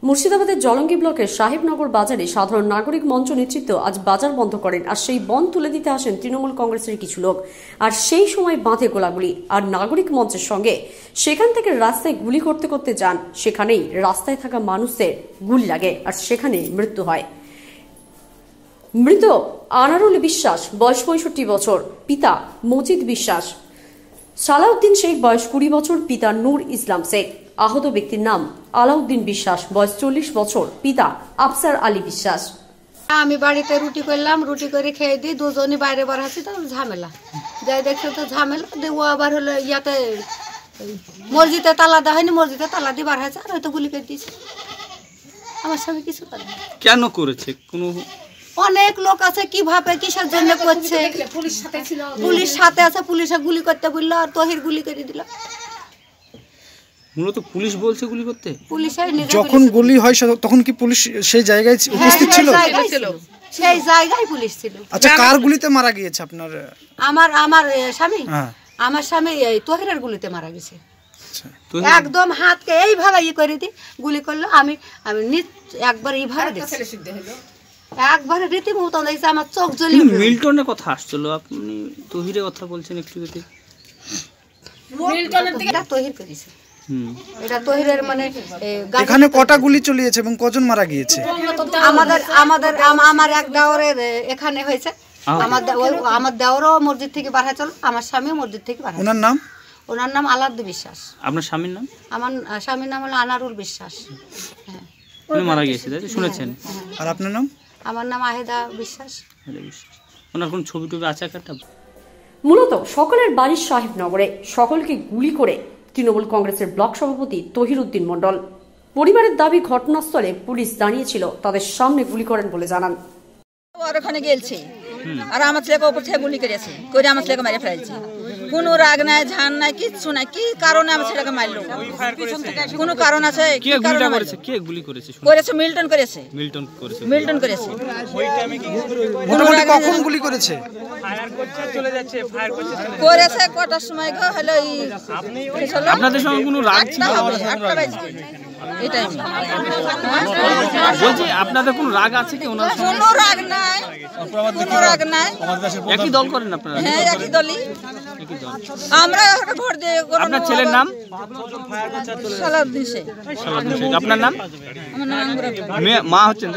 মুর্শিদাবাদের জলঙ্গি ব্লকের সাহেবনগর বাজারে সাধারণ নাগরিক মঞ্চ নেতৃত্ব আজ বাজার বন্ধ করেন। আর সেই বন্ধ তুলে দিতে আসেন তৃণমূল কংগ্রেসের কিছু লোক। আর সেই সময় বাঁধে গোলাগুলি আর নাগরিক মঞ্চের সঙ্গে সেখান থেকে রাস্তায় গুলি করতে করতে যান। সেখানেই রাস্তায় থাকা মানুষদের গুলি লাগে আর সেখানে মৃত্যু হয়। মৃত আনারুল বিশ্বাস, বয়স 65 বছর, পিতা মজিদ বিশ্বাস, সালাউদ্দিন শেখ, বয়স 20 বছর, পিতা নূর ইসলাম শেখ। আহত ব্যক্তির নাম আলাউদ্দিন বিশ্বাস, বয়স 40 বছর, পিতা আফসার আলী বিশ্বাস। আমি বাড়িতে রুটি করলাম, রুটি করে খেয়ে দিই, দুজনই বাইরে বার আছি, তো ঝামেলা যাই দেখছো তো ঝামেলা ও আবার হলো ইয়াতে মসজিদে তালা দেওয়া হয়নি, মসজিদে তালা দিয়ে বার হয়েছে আর হয়তো গুলি করে দিয়েছে। আমার স্বামী কিছু করে কেন করেছে? কোনো অনেক লোক আছে, কিভাবে কিসের জন্য করছে, পুলিশ সাথে আছে, পুলিশে গুলি করতে বললো আর তহির গুলি করে দিল। মূলত পুলিশ বলছে গুলি করতে। যখন গুলি হয় তখন কি পুলিশ সেই জায়গায় উপস্থিত ছিল? সেই জায়গায় পুলিশ ছিল। আচ্ছা, কার গুলিতে মারা গিয়েছে আপনার? আমার স্বামী, আমার স্বামী তহিরের গুলিতে মারা গেছে। একদম হাতকে এইভাবে ই করে দি গুলি করলো। আমি একবার এইভাবে দেখছি, একবারে রীতিমতো দেখছি, আমার চোখ জ্বলে। মিল্টনের কথা আসছিল, আপনি তহিরের কথা বলছেন একটু যদি। মিল্টনের দিকে তহির করেছে। এটা তহিরের মানে এখানে কটা গুলি চলিয়েছে এবং কজন মারা গিয়েছে? আমার এক দেওরের এখানে হয়েছে। আমার দেওরও মসজিদ থেকে বার হয়ে চল, আমার স্বামীও মসজিদ থেকে বার। ওনার নাম? ওনার নাম আলাউদ্দিন বিশ্বাস। আপনার স্বামীর নাম? আমার স্বামীর নাম হলো আনারুল বিশ্বাস। হ্যাঁ, উনি মারা গিয়েছে শুনেছেন। আর আপনার নাম? আমার নাম আহিদা বিশ্বাস। ওনার কোন ছবি টবি আছে একটা? মূলত সকলের বাড়ির সাহেবনগরে সকলকে গুলি করে তৃণমূল কংগ্রেসের ব্লক সভাপতি তহির উদ্দিন মণ্ডল। পরিবারের দাবি, ঘটনাস্থলে পুলিশ দাঁড়িয়েছিল, তাদের সামনে গুলি করেন বলে জানান। ওখানে গেলছে আর আমার ছেলেকে ওপর থেকে গুলি করেছে, করে আমার ছেলেকে মেরে ফেলেছে। কোনো রাগ নাই, ঝান নাই, কিচ্ছু নাই। কি কারণে আমার ছেলেকে মারলো? কোনো কারণ আছে? কে গুলিটা করেছে? কে গুলি করেছে? করেছে মিল্টন করেছে। মোটামুটি কখন গুলি করেছে? করেছে কটার সময় গো হলো। আপনাদের সঙ্গে কোনো রাগ ছিল? এটাই বলছি, আপনাদের কোনো রাগ আছে কি ওনার সঙ্গে? কোনো রাগ নাই, কোনো রাগ নাই। একই দল করেন আপনারা? হ্যাঁ, একই দলই। আমরা ভোট দিয়ে। আপনার ছেলের নাম? সালাউদ্দিন শেখ। আপনার নাম? আমার নাম মা হচ্ছেন?